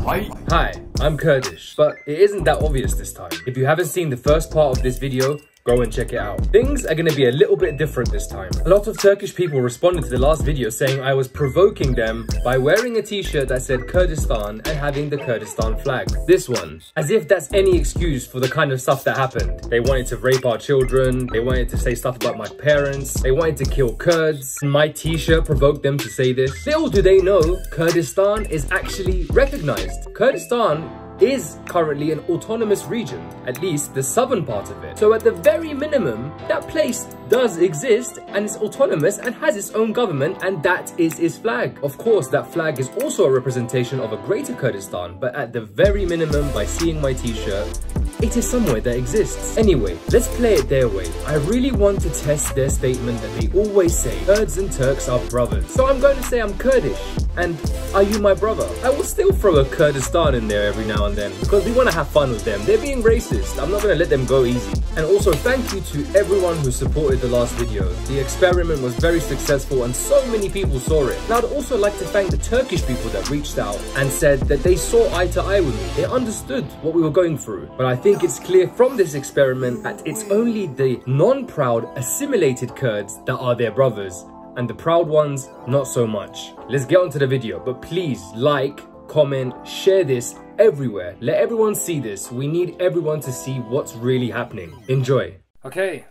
Hi, I'm Kurdish, but it isn't that obvious this time. If you haven't seen the first part of this video, go and check it out. Things are going to be a little bit different this time. A lot of Turkish people responded to the last video saying I was provoking them by wearing a t-shirt that said Kurdistan and having the Kurdistan flag. This one. As if that's any excuse for the kind of stuff that happened. They wanted to rape our children, they wanted to say stuff about my parents, they wanted to kill Kurds. My t-shirt provoked them to say this. Little do they know, Kurdistan is actually recognized. Kurdistan is currently an autonomous region, at least the southern part of it. So at the very minimum, that place does exist and is autonomous and has its own government, and that is its flag. Of course, that flag is also a representation of a greater Kurdistan, but at the very minimum, by seeing my t-shirt, it is somewhere that exists. Anyway, let's play it their way. I really want to test their statement that they always say, Kurds and Turks are brothers. So I'm going to say I'm Kurdish. And are you my brother? I will still throw a Kurdistan in there every now and then because we want to have fun with them. They're being racist. I'm not going to let them go easy. And also thank you to everyone who supported the last video. The experiment was very successful and so many people saw it. And I'd also like to thank the Turkish people that reached out and said that they saw eye to eye with me. They understood what we were going through. But I think it's clear from this experiment that it's only the non-proud assimilated Kurds that are their brothers, and the proud ones not so much. Let's get on to the video, but please like, comment, share this everywhere. Let everyone see this. We need everyone to see what's really happening. Enjoy. Okay,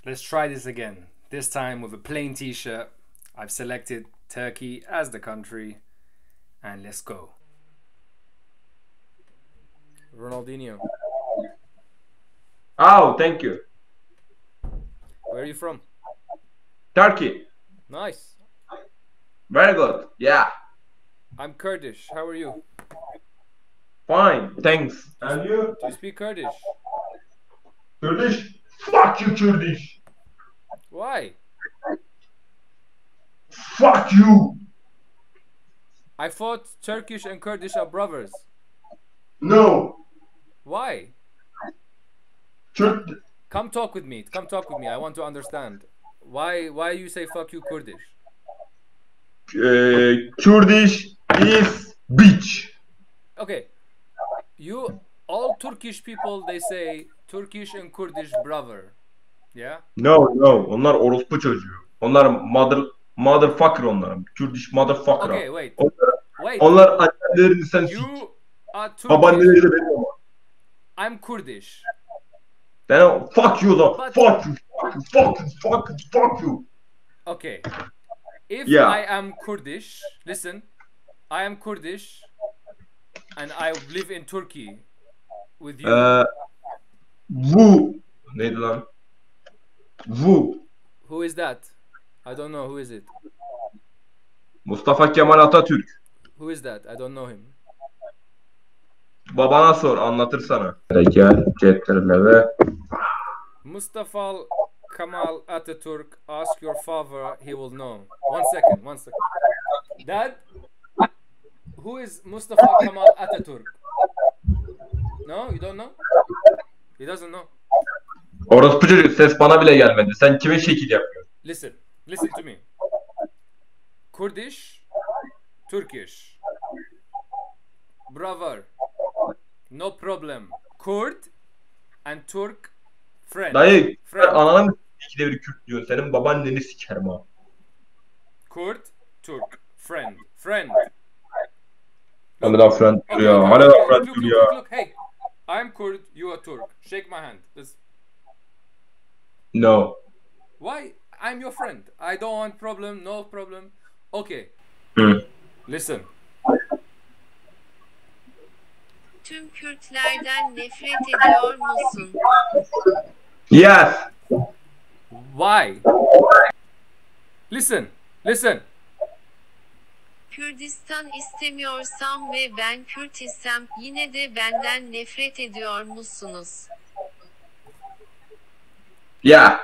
let's try this again. This time with a plain t-shirt. I've selected Turkey as the country, and let's go. Ronaldinho. Oh, thank you. Where are you from? Turkey. Nice. Very good. Yeah. I'm Kurdish. How are you? Fine. Thanks. And you? Do you speak Kurdish? Kurdish? Fuck you, Kurdish. Why? Fuck you. I thought Turkish and Kurdish are brothers. No. Why? Come talk with me. Come talk with me. I want to understand. Why you say fuck you Kurdish? Kurdish is bitch. Okay. All Turkish people, they say Turkish and Kurdish brother. Yeah? No. Onlar orospu çocuğu. Onlar motherfucker onlar. Kurdish motherfucker. Okay, wait. Onlar annelerini sen sik. You are Turkish. Babaanneleri de benim ama. I'm Kurdish. Then fuck you lan. But... Fuck you. Okay. If yeah. I am Kurdish, listen, I am Kurdish and I live in Turkey with you. Neydi lan? Who is that? I don't know. Who is it? Mustafa Kemal Atatürk. Who is that? I don't know him. Babana sor, anlatır sana. Gel, getirme. Mustafa Kemal Atatürk, ask your father, he will know. One second. Dad, who is Mustafa Kemal Atatürk? No, you don't know? He doesn't know. Orospu çocuğu, ses bana bile gelmedi. Sen kime şekil yapıyorsun? Listen to me. Kurdish, Turkish. Brother. No problem. Kurd and Turk friend. Dayı, ananı mı ikide bir Kürt diyorsun? Senin babaanneni sikerim ha. Kurd, Turk, friend. Hadi lan friend dur ya. Hadi lan friend dur ya. Look, hey. I'm Kurd, you are Turk. Shake my hand. No. Why? I'm your friend. I don't want problem, no problem. Okay. Listen. Tüm Kürtlerden nefret ediyor musun? Yes. Why? Listen. Kürdistan istemiyorsam ve ben Kürt isem yine de benden nefret ediyor musunuz? Yeah.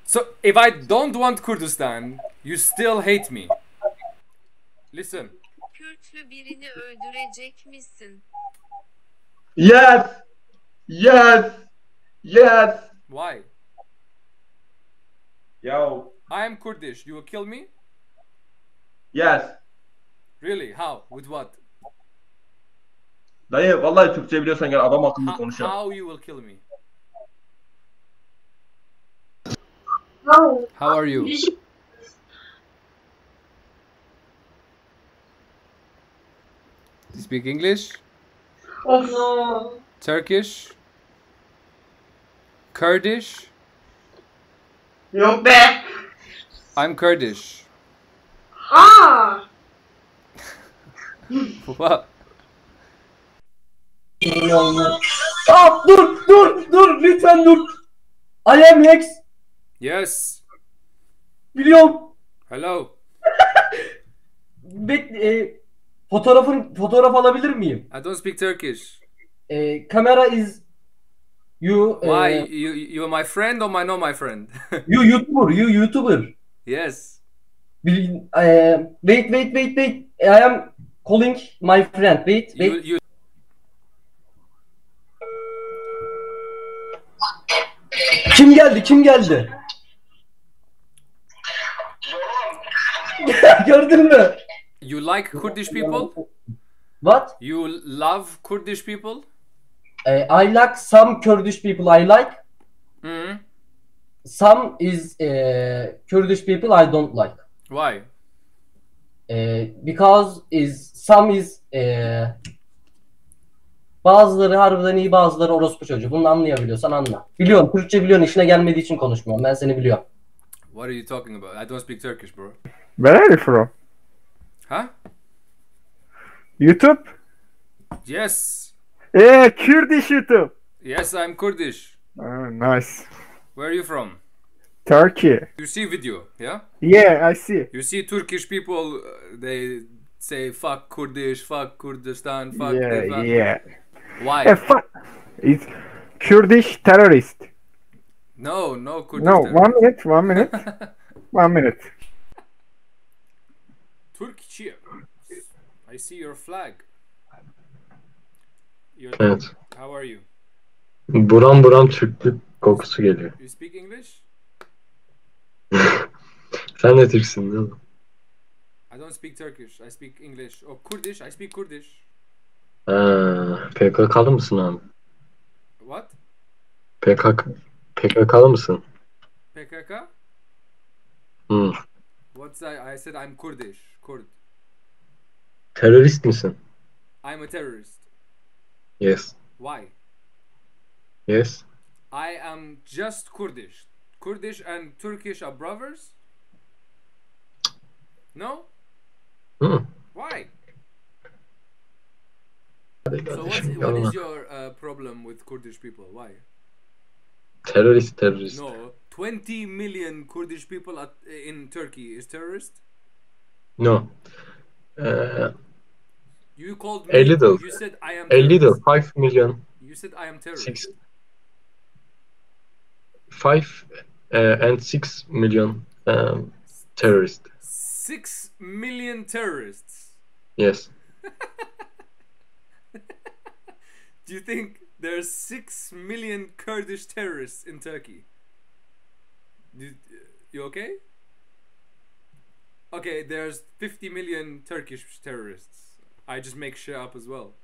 So if I don't want Kurdistan, you still hate me. Listen. Kürtlü birini öldürecek misin? Yes. Why? Yo. I am Kurdish. You will kill me? Yes. Really? How? With what? Dayı vallahi Türkçe biliyorsan gel adam akıllı konuş ya. How you will kill me? How? How are you? You speak English? Oh no. Turkish? Kurdish? Yok be. I'm Kurdish. Ha. What? Dur lütfen dur. I am Hex. Yes. Biliyorum. Hello. Fotoğraf alabilir miyim? I don't speak Turkish. Kamera is you. Why? You are my friend or not my friend? You YouTuber. Yes. Wait. I am calling my friend. Wait. You Kim geldi? Gördün mü? You like Kurdish people? What? You love Kurdish people? I like some Kurdish people. I like. Mm-hmm. Some is Kurdish people I don't like. Why? Because some is bazıları harbiden iyi, bazıları orospu çocuğu. Bunu anlayabiliyorsan anla. Biliyorum, Türkçe biliyorsun, işine gelmediği için konuşmuyorum. Ben seni biliyorum. What are you talking about? I don't speak Turkish, bro. Where are you from? Huh? YouTube? Yes. Kurdish YouTube. Yes, I'm Kurdish. Oh, nice. Where are you from? Turkey. You see video, yeah? Yeah, I see. You see Turkish people, they say fuck Kurdish, fuck Kurdistan, fuck. Yeah. Why? Fuck. It's Kurdish terrorist. No, Kurdish. No, terrorist. 1 minute. 1 minute. Turkey. I see your flag. Evet. How are you? Buram Türklük kokusu geliyor. You speak English? Sen de Türksün değil mi? I don't speak Turkish. I speak English. Oh, Kurdish. I speak Kurdish. PKK'lı mısın abi? What? PKK'lı mısın? PKK? Hı. What's that? I said I'm Kurdish. Kurd. Terörist misin? I'm a terrorist. Yes. Why? Yes. I am just Kurdish. Kurdish and Turkish are brothers? No? Hı. Why? Hadi So kardeşim, what is yallah. your problem with Kurdish people? Why? Terörist. No, 20 million Kurdish people in Turkey is terrorist? No. You called me. A little. You said I am A terrorist. little. 5 million. You said I am terrorist. 5 and 6 million terrorists. 6 million terrorists. Yes. Do you think there's 6 million Kurdish terrorists in Turkey? You okay? Okay, there's 50 million Turkish terrorists. I just make shit up as well.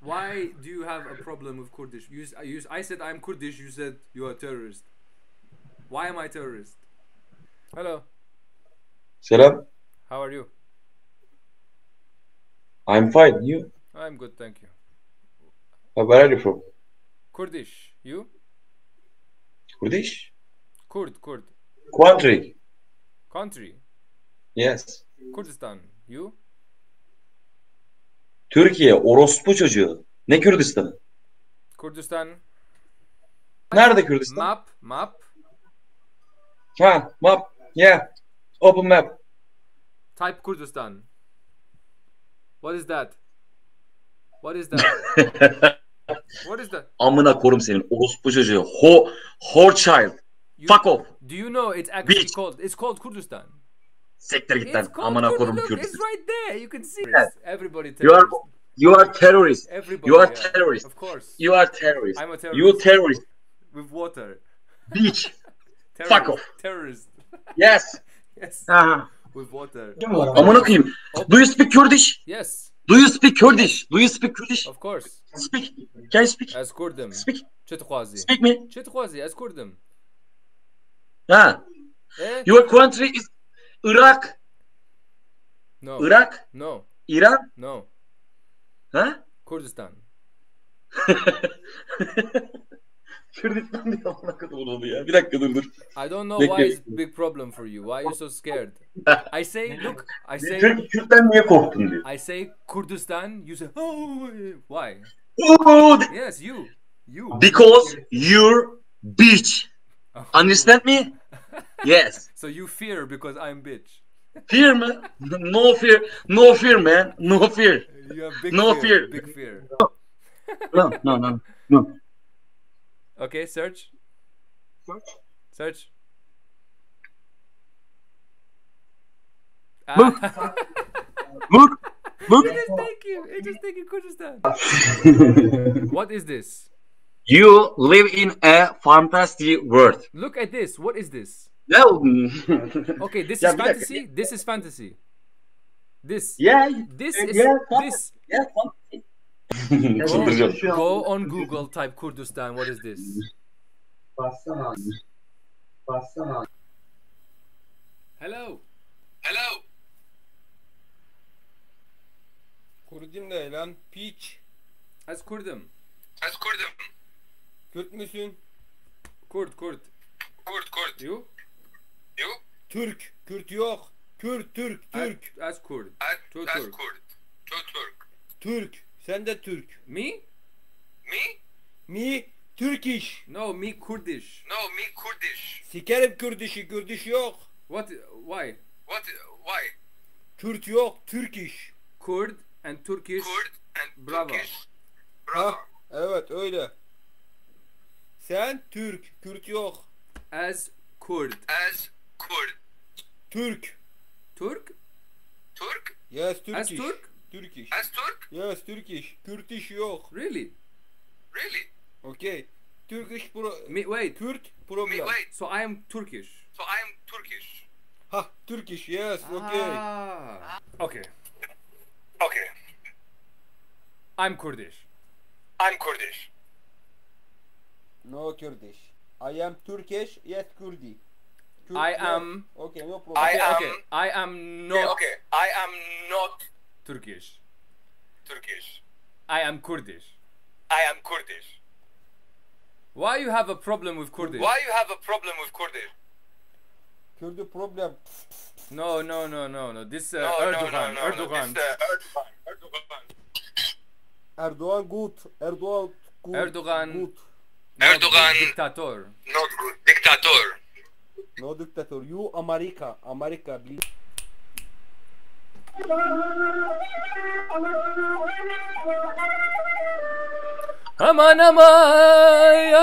Why do you have a problem with Kurdish? I said I'm Kurdish, you said you are a terrorist. Why am I a terrorist? Hello, Selam. how are you? I'm fine. You? I'm good, thank you. Where are you from? Kurdish, you? Kurdish? Kurd. Country. Country, Yes. Kurdistan, you? Türkiye. Orospu çocuğu. Ne Kürdistan'ı? Kurdistan. Nerede Kürdistan? Map. Ha, map. Yeah. Open map. Type Kurdistan. What is that? What is that? Amına korum senin. Orospu çocuğu. Whore child. Fuck off. Do you know it's actually Bitch. called Kurdistan? Siktir git lan. It's called Amına korum Kurdistan. Look, it's Kürdistan. right there. You can see it. Yeah. Everybody You are terrorist. Everybody. You are yeah. terrorist. Of course. You are terrorist. I'm a terrorist. You terrorist. With water. Bitch. Terrorist. Fuck off. Terrorist. Yes. Yes. Ha. with water. Amına koyayım. Do you speak Kurdish? Yes, Do you speak Kurdish? Do you speak Kurdish? of course. Speak. Can you speak? As Kurdim. Speak. Çet khwazi. Speak me. Çet khwazi as Kurdim. Ha. Eh? Your country is Iraq. No. Iraq. No. İran. No. Ha? Kurdistan. Kürdistan diye amına koyayım ya. Bir dakika dur. I don't know why Bekle. it's big problem for you. Why are you so scared? I say, look, Kürt'ten niye korktun diyor. I say Kurdistan. You say, oh, why? Oh, Yes, you. because you're bitch. Understand me? Yes. So you fear because I'm bitch. Fear man. No fear. No fear man. No fear. You have big No fear. fear. Big fear. No. Okay, search. Search. Look. Ah. Look. It is taking. It is taking Kurdistan. What is this? You live in a fantastic world. Look at this. What is this? No. Okay, this Ya is bir dakika. fantasy. This is fantasy. This. Yeah. This is Yeah. this. Yeah. Go on Google. Type Kurdistan. What is this? Bassana. Hello. Kurdim ne lan? Piç. Az Kurdum. Kürt müsün? Kurd. You? Türk. Kürt yok. Türk. As Kurd. Türk. Türk. Sen de Türk. Me? Mi? Türk iş. No, me Kurdish. Sikerim Kürdişi. Kürdiş yok. What? Why? Kürt yok. Türk iş. Kurd and Turkish. Bravo. Ha? Evet öyle. Sen Türk. Kürt yok. As Kurd. Türk. Turk? Yes Türk As iş. Turk? Türk iş. Yes Türk iş. Kürt iş yok. Really? Okay. Türk iş Me, wait. Kürt problem. So I am Turkish. Ha Türk iş. Yes. Okay. Ah. Okay. I'm Kurdish. No Kurdish. I am Turkish. Yes Kurdi. I am. Okay, no problem. Okay. I am not. Turkish. I am Kurdish. Why you have a problem with Kurdish? Kurdi problem. No. This Erdogan. Erdoğan good. Erdoğan good. Erdogan. Good. Diktator. No dictator. You America. America. Aman amay.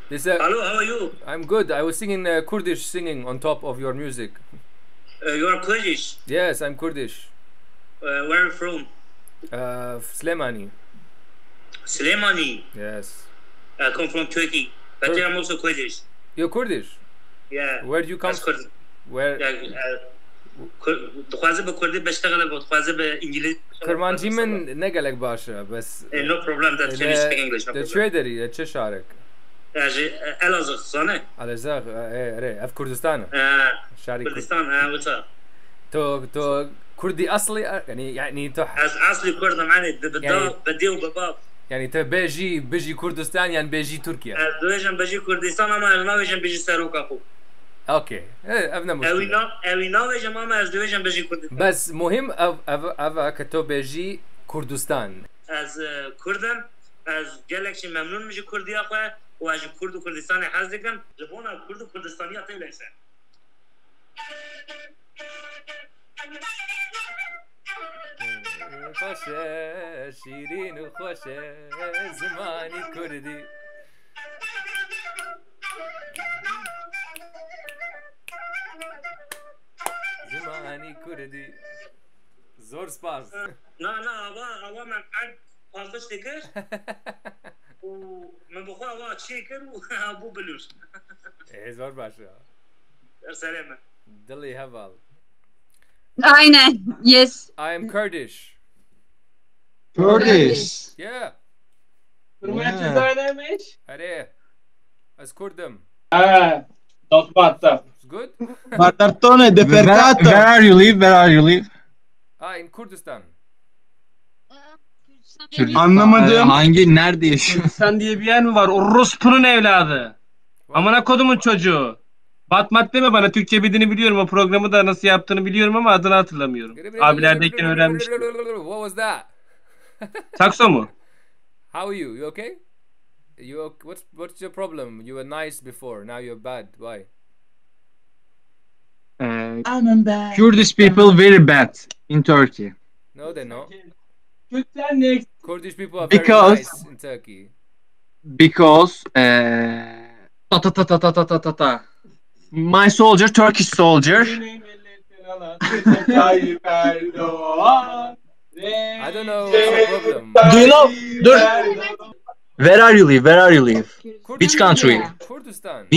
This Hello, how are you? I'm good. I was singing Kurdish singing on top of your music. You are Kurdish. Yes, I'm Kurdish. Where are you from? Slemani. Slimani. Yes. I come from Turkey. But I'm also Kurdish. You're Kurdish? Yeah. Where do you come from? Where? تخوازه به کردی بشتغل با تخوازه به انگلیسی کرمانجی من نگلک باشه بس no problem that can speak English no problem چه داری چه شارک الازغ صانه الازغ اره اف کردستان شاری کردستان وتا تو كردي اصلي يعني تو اصلي كرد معني بدي وبابا يعني تو بيجي كردستان يعني بيجي تركيا دوجن بيجي كردستان اما ما وجن بيجي ساروكاكو اوكي ابنا مشكله اوينا وجن ماما از دوجن بيجي كردستان بس مهم اف كتو بيجي كردستان از كردن از جلكش ممنون مجي كردي اخو واجي كرد كردستان حزكم جبونا كرد كردستانيه تيلسن خوشه شیرین و خوشه زمانی کردی زمانی کردی زور سپاس نه اوا من پاسش دیگر و من بخوا اوا چی کرد و ابو بلوش Zor başlıyor. Söyleme. Dili heval. Aynen. Yes. I am Kurdish. Kurdish. Yeah. Yeah. Söylemiş. Hadi. Az Kurdum. Ha. Dotbatta. It's good? Bartone de Percato. Where are you live? Where are you live? In Kurdistan. Anlamadım. Hangi nerede yaşıyorsun? Sen diye bir yer mi var? Orospu'nun evladı. Amına kodumun çocuğu. Batmat deme bana, Türkçe bildiğini biliyorum. O programı da nasıl yaptığını biliyorum ama adını hatırlamıyorum. Abilerdeyken öğrenmiştim. What was that? Sakso mu? How are you? You okay? What's your problem? You were nice before. Now you're bad. Why? Kurdish people very bad in Turkey. No, they're not. Türkler ne? Kurdish people are very Because- nice in Turkey. Because my soldier, Turkish soldier. I don't know what's the problem. Do you know? Dur. Where are you live? Where are you live? Which country? Kurdistan.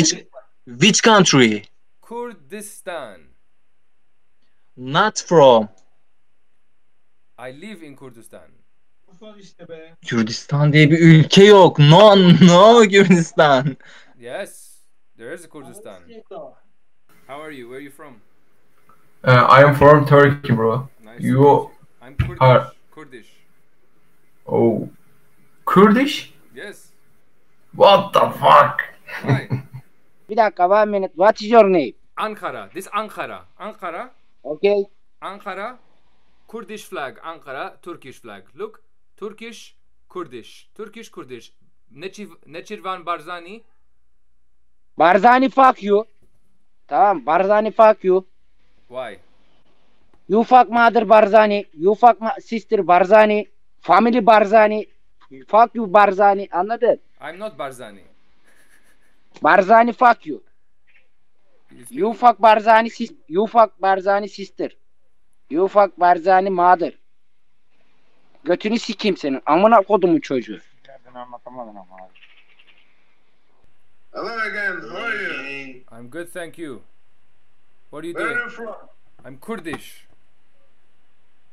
Which country? Kurdistan. Not from I live in Kurdistan. Kürdistan diye bir ülke yok. No Kürdistan. Yes, there is a Kurdistan. How are you? Where are you from? I am from Turkey, bro. Nice. You I'm Kurdish. are Kurdish. oh Kurdish? Yes. What the fuck? Why? Bir dakika, 1 minute. What is your name? Ankara. This Ankara. Ankara. Okay. Ankara. Kurdish flag. Ankara. Turkish flag. Look. Turkish. Kurdish. Turkish. Kurdish. Nechirvan Barzani. Barzani fuck you. Tamam, Barzani fuck you. Why? You fuck mother Barzani. You fuck sister Barzani. Family Barzani. Fuck you Barzani. Anladın? I'm not Barzani. Barzani fuck you. You fuck Barzani sister. You fuck Barzani sister. You fuck Barzani mother. Götünü sikeyim senin. Amına kodumun çocuğu. Hello again. How are you? I'm good, thank you. What are you Where doing? are you from? I'm Kurdish.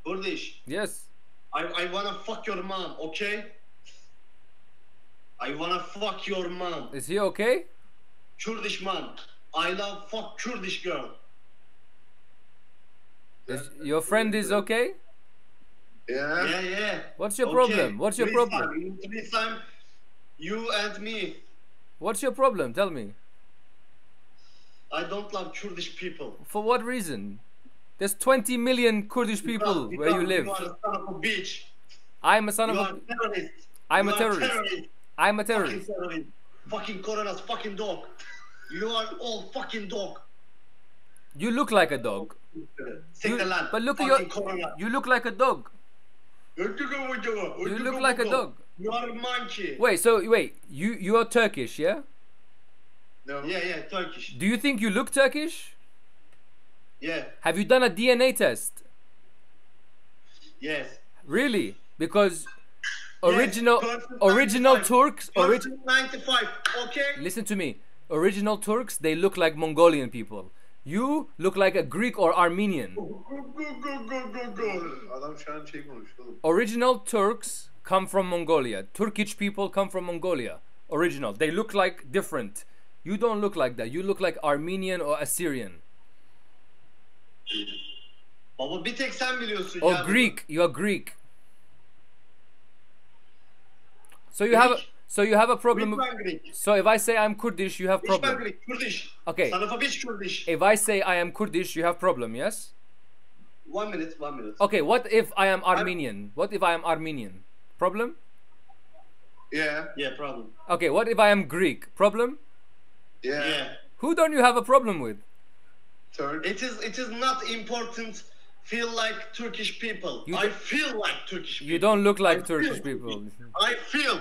Kurdish. Yes. I wanna fuck your mom, okay? I wanna fuck your mom. Is he okay? Kurdish man. I love fuck Kurdish girl. Your friend is okay? Yeah, yeah. What's your Okay. problem? What's your This problem? time, this time, you and me. What's your problem? Tell me. I don't love Kurdish people. For what reason? There's 20 million Kurdish people where you live. You are a son of a bitch. I'm a son You of are a... terrorist. I'm You a are terrorist. I'm a Fucking terrorist. terrorist. Fucking corona's fucking dog. You are all fucking dog. You look like a dog. Take the land. But look at Fucking your... corona. You look like a dog. You look like a dog. You are a monkey. Wait, you are Turkish, yeah? No. Yeah, Turkish. Do you think you look Turkish? Yeah. Have you done a DNA test? Yes. Really? Because Yes, original Turks, 95, okay? listen to me. Original Turks, they look like Mongolian people. You look like a Greek or Armenian. Adam şu an şey konuştu oğlum. Original Turks come from Mongolia. Turkish people come from Mongolia. Original. They look like different. You don't look like that. You look like Armenian or Assyrian. Baba bir tek sen biliyorsun Or ya. Greek. You are Greek. So you have a problem. So if I say I'm Kurdish, you have problem. Kurdish. Okay. Son of a bitch Kurdish. If I say I am Kurdish, you have problem, yes? 1 minute. Okay, what if I am Armenian? What if I am Armenian? Problem? Yeah, problem. Okay, what if I am Greek? Problem? Yeah. Who don't you have a problem with? It is not important. Feel like Turkish people. I feel like Turkish people. You don't look like Turkish people. I feel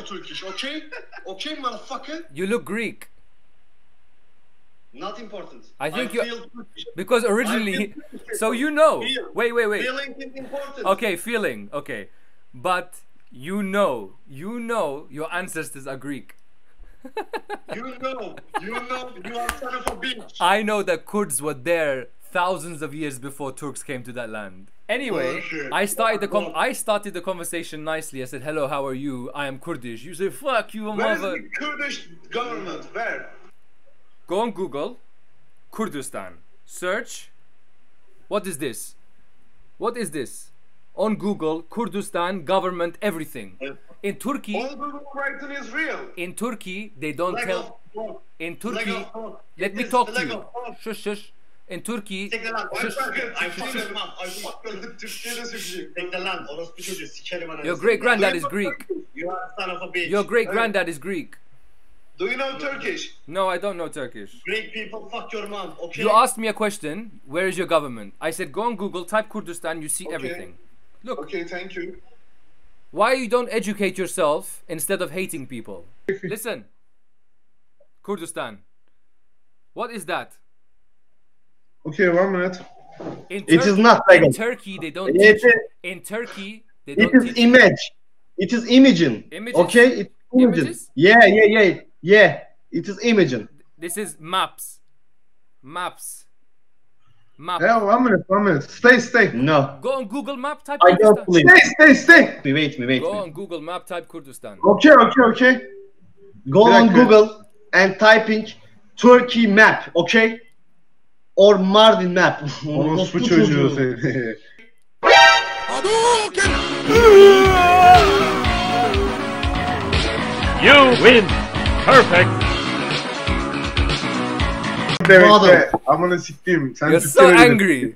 Turkish, okay? Okay, motherfucker? You look Greek. Not important. I think feel you Turkish. because originally I feel Turkish. so you know. Feel. Wait. Feeling is important. Okay, feeling. Okay. But you know your ancestors are Greek. You are son of a bitch. I know that Kurds were there thousands of years before Turks came to that land. Anyway, I started the conversation nicely. I said, "Hello, how are you? I am Kurdish." You say, "Fuck you, Where is mother." the Kurdish government? Where? Go on Google, Kurdistan. Search. What is this? What is this? On Google, Kurdistan government everything. In Turkey, all Google writing is real. In Turkey, they don't Leg tell. of pork. In Turkey, Leg of pork. let It me is talk leg to you. of pork. Shush, shush. In Turkey, Tek lan. shush. Türkçe'de söyleyeyim. Tek lan. Orospu çocuğu sikerim anasını. Your great granddad is Greek. You are son of a bitch. Your great granddad is Greek. Do you know Turkish? No, I don't know Turkish. Greek people fuck your mom, okay? You asked me a question. Where is your government? I said, go on Google, type Kurdistan, you see everything. Look. Okay, thank you. Why you don't educate yourself instead of hating people? Listen. Kurdistan. What is that? Okay, 1 minute. It is not legal. In Turkey, they don't It teach. is- In Turkey, they It don't is teach. image. It is imaging. Images? Okay, it's imaging. Images? Yeah. It is imaging. This is maps. Maps. Map. Yeah, 1 minute. Stay. No. Go on Google Map, type I don't Kurdistan. believe. Stay. Wait. Go on Google Map, type Kurdistan. Okay. Go on Google and typing Turkey map, okay? Or Mardin map. Orospu çocuğu seni. You win. Perfect. Father. Amına siktiğim. Sen You're Türkçe so verin. angry.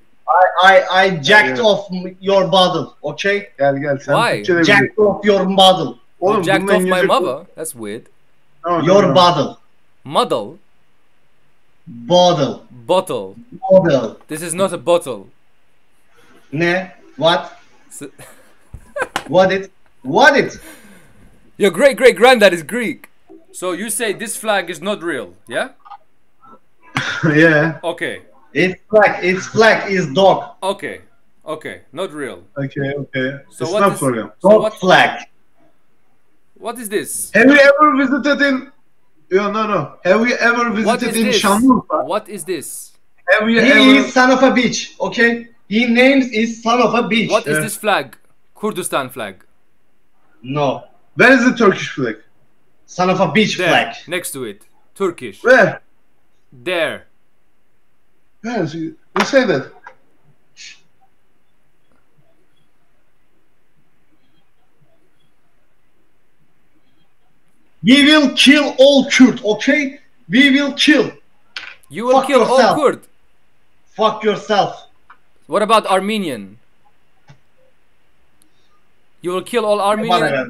I jacked off your bottle, okay? Gel sen Why? Türkçe de Jacked off your bottle. You jacked bunun off my İngilizce- mother? That's weird. Your bottle. Muddle? Bottle. Bottle. Bottle. This is not a bottle. Ne? What? So- What it? Your great granddad is Greek. So you say this flag is not real, yeah? Yeah. Okay. It's flag is dog. Okay. Not real. Okay. So It's what not is- problem. so Dog what- flag. What is this? Have you ever visited in... No. Have you ever What visited is in this? Şanlıurfa? What is this? Have you He is son of a bitch, okay? He names is son of a bitch. What is this flag? Kurdistan flag. No. Where is the Turkish flag? Son of a bitch There, flag. next to it. Turkish. Where? There. Yes, you say that. We will kill all Kurd, okay? We will kill. You will Fuck kill all yourself. Kurd. Fuck yourself. What about Armenian? You will kill all Bana Armenian? ver.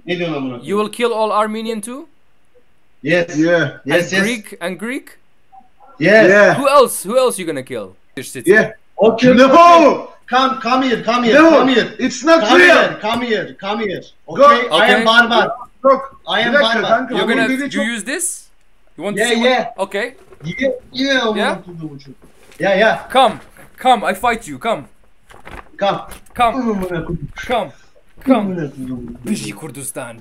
Ne diyorsun amına? You will kill all Armenian too? Yes. Yeah. Yes. And Greek? Yes. Yeah. Who else you gonna kill? This city. Yeah. Okay. No! Come here. No! Come here. It's not Come real! here. Come here. Okay. Go. I am Okay. barbar. Yok. I am Bir dakika barbar. kanka. You're bunun gonna dili you çok- use this? You want Yeah, to see yeah. what? Okay. Yeah. Yeah? Yeah. Come, I fight you. Come. Biji Kurdistan.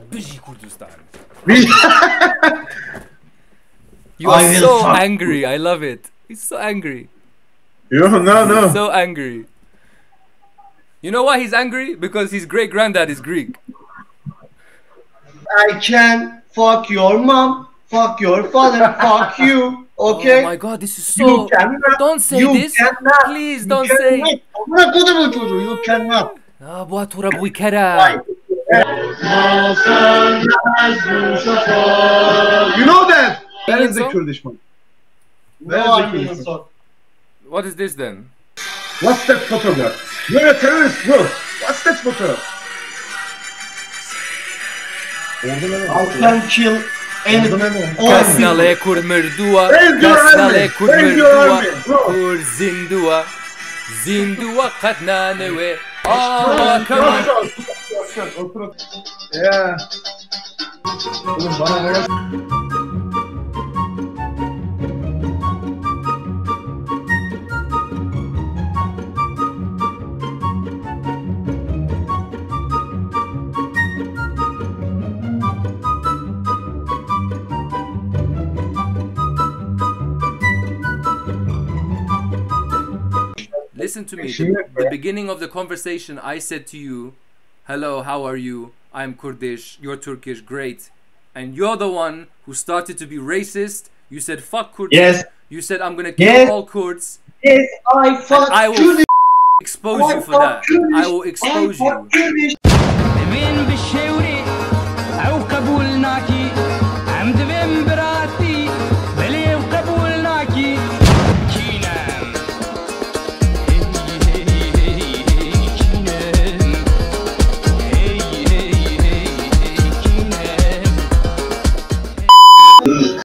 You I are will so fuck angry. I love it. He's so angry. No. He's so angry. You know why he's angry? Because his great granddad is Greek. I can fuck your mom, fuck your father, fuck you. Okay? Oh my god, this is so. You cannot. Don't say you this. Cannot. Please You don't cannot. say. Amına kodumun çocuğu. You cannot. Bu atura bu kera. You know that? Where Indian is the song? Kurdish man? No, Where is the Armenian Kurdish man? song. What is this then? What's that photograph? You're a terrorist, bro. What's that photograph? I can kill any. Kasnale kur merdua. Where's your Kasnale army? kur Where's your merdua. army, bro? Kur zindua. Zindua katnane ve. Aa come on. Yeah. Oğlum bana ne Listen to me. The beginning of the conversation, I said to you, hello, how are you? I'm Kurdish, you're Turkish, great. And you're the one who started to be racist. You said, fuck Kurds. Yes. You said, I'm gonna kill all Kurds. Yes, I fuck I will expose you for that. I will expose you.